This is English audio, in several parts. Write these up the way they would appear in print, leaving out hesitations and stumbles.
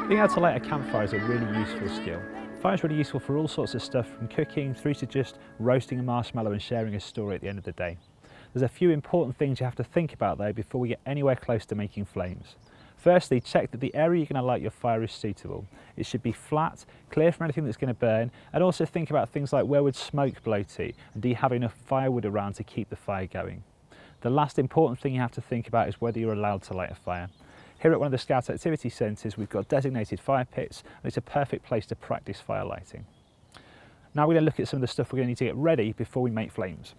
Being able to light a campfire is a really useful skill. Fire is really useful for all sorts of stuff, from cooking through to just roasting a marshmallow and sharing a story at the end of the day. There's a few important things you have to think about though before we get anywhere close to making flames. Firstly, check that the area you're going to light your fire is suitable. It should be flat, clear from anything that's going to burn, and also think about things like where would smoke blow to, and do you have enough firewood around to keep the fire going. The last important thing you have to think about is whether you're allowed to light a fire. Here at one of the Scout Activity Centres we've got designated fire pits, and it's a perfect place to practice fire lighting. Now we're going to look at some of the stuff we're going to need to get ready before we make flames.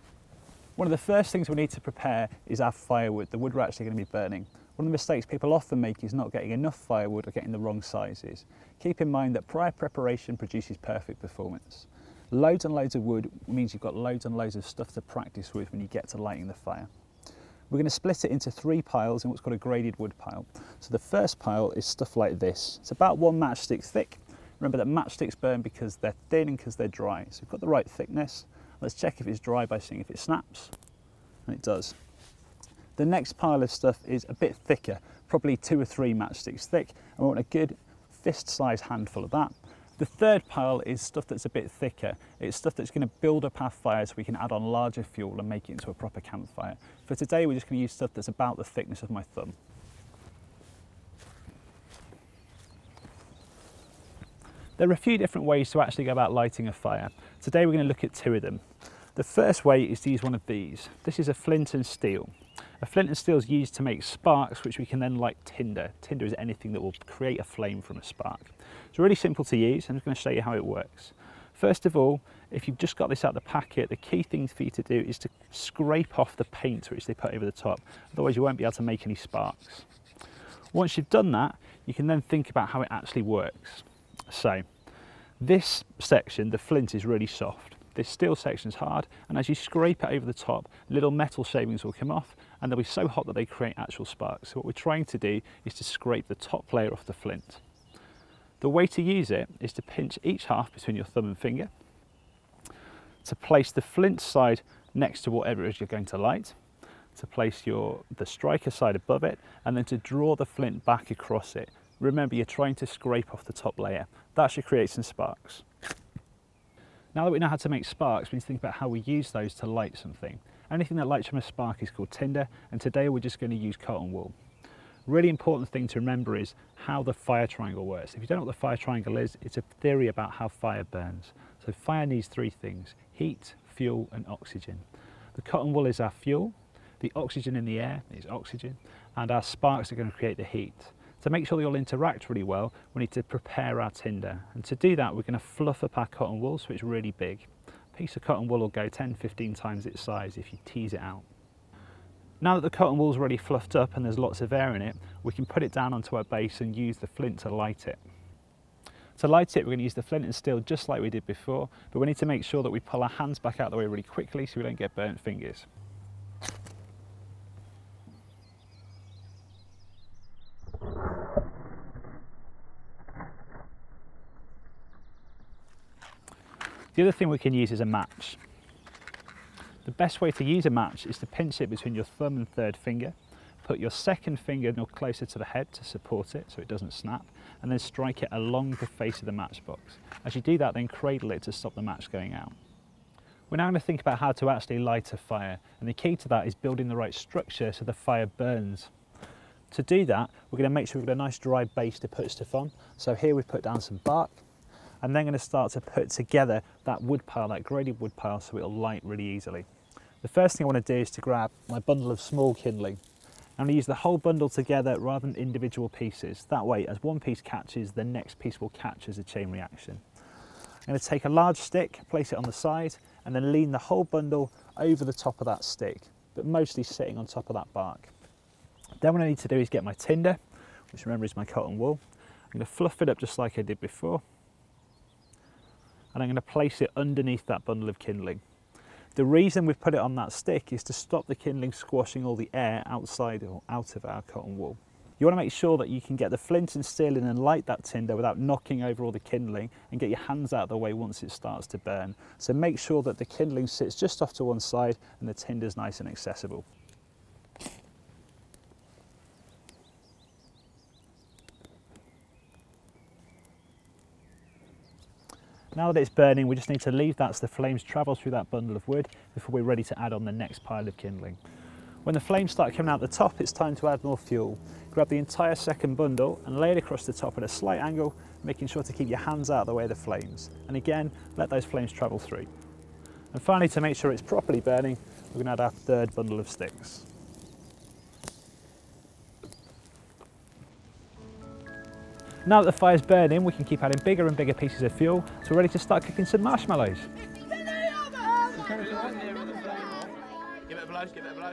One of the first things we need to prepare is our firewood, the wood we're actually going to be burning. One of the mistakes people often make is not getting enough firewood or getting the wrong sizes. Keep in mind that prior preparation produces perfect performance. Loads and loads of wood means you've got loads and loads of stuff to practice with when you get to lighting the fire. We're going to split it into 3 piles in what's called a graded wood pile. So the first pile is stuff like this. It's about 1 matchstick thick. Remember that matchsticks burn because they're thin and because they're dry. So we've got the right thickness. Let's check if it's dry by seeing if it snaps, and it does. The next pile of stuff is a bit thicker, probably 2 or 3 matchsticks thick, and we want a good fist-sized handful of that. The third pile is stuff that's a bit thicker. It's stuff that's going to build up our fire so we can add on larger fuel and make it into a proper campfire. For today, we're just going to use stuff that's about the thickness of my thumb. There are a few different ways to actually go about lighting a fire. Today we're going to look at 2 of them. The first way is to use one of these. This is a Flint and Steel. A Flint and Steel is used to make sparks which we can then light tinder. Tinder is anything that will create a flame from a spark. It's really simple to use. I'm just going to show you how it works. First of all, if you've just got this out of the packet, the key thing for you to do is to scrape off the paint which they put over the top. Otherwise you won't be able to make any sparks. Once you've done that, you can then think about how it actually works. So this section, the flint, is really soft. This steel section is hard, and as you scrape it over the top, little metal shavings will come off and they'll be so hot that they create actual sparks. So what we're trying to do is to scrape the top layer off the flint. The way to use it is to pinch each half between your thumb and finger, to place the flint side next to whatever it is you're going to light, to place the striker side above it, and then to draw the flint back across it. Remember, you're trying to scrape off the top layer. That should create some sparks. Now that we know how to make sparks, we need to think about how we use those to light something. Anything that lights from a spark is called tinder, and today we're just going to use cotton wool. Really important thing to remember is how the fire triangle works. If you don't know what the fire triangle is, it's a theory about how fire burns. So fire needs 3 things: heat, fuel and oxygen. The cotton wool is our fuel, the oxygen in the air is oxygen, and our sparks are going to create the heat. To make sure they all interact really well, we need to prepare our tinder. And to do that, we're going to fluff up our cotton wool so it's really big. A piece of cotton wool will go 10-15 times its size if you tease it out. Now that the cotton wool's already fluffed up and there's lots of air in it, we can put it down onto our base and use the flint to light it. To light it, we're going to use the Flint and Steel just like we did before, but we need to make sure that we pull our hands back out of the way really quickly so we don't get burnt fingers. The other thing we can use is a match. The best way to use a match is to pinch it between your thumb and 3rd finger, put your 2nd finger no closer to the head to support it so it doesn't snap, and then strike it along the face of the matchbox. As you do that, then cradle it to stop the match going out. We're now going to think about how to actually light a fire, and the key to that is building the right structure so the fire burns. To do that, we're going to make sure we've got a nice dry base to put stuff on. So here we've put down some bark, and then going to start to put together that wood pile, that graded wood pile, so it'll light really easily. The first thing I want to do is to grab my bundle of small kindling. I'm going to use the whole bundle together rather than individual pieces. That way, as one piece catches, the next piece will catch as a chain reaction. I'm going to take a large stick, place it on the side, and then lean the whole bundle over the top of that stick, but mostly sitting on top of that bark. Then what I need to do is get my tinder, which remember is my cotton wool. I'm going to fluff it up just like I did before, and I'm going to place it underneath that bundle of kindling. The reason we've put it on that stick is to stop the kindling squashing all the air outside or out of our cotton wool. You want to make sure that you can get the flint and steel in and light that tinder without knocking over all the kindling, and get your hands out of the way once it starts to burn. So make sure that the kindling sits just off to one side and the tinder's nice and accessible. Now that it's burning, we just need to leave that so the flames travel through that bundle of wood before we're ready to add on the next pile of kindling. When the flames start coming out the top, it's time to add more fuel. Grab the entire second bundle and lay it across the top at a slight angle, making sure to keep your hands out of the way of the flames. And again, let those flames travel through. And finally, to make sure it's properly burning, we're going to add our third bundle of sticks. Now that the fire's burning, we can keep adding bigger and bigger pieces of fuel, so we're ready to start cooking some marshmallows. Give it a blow, give it a blow.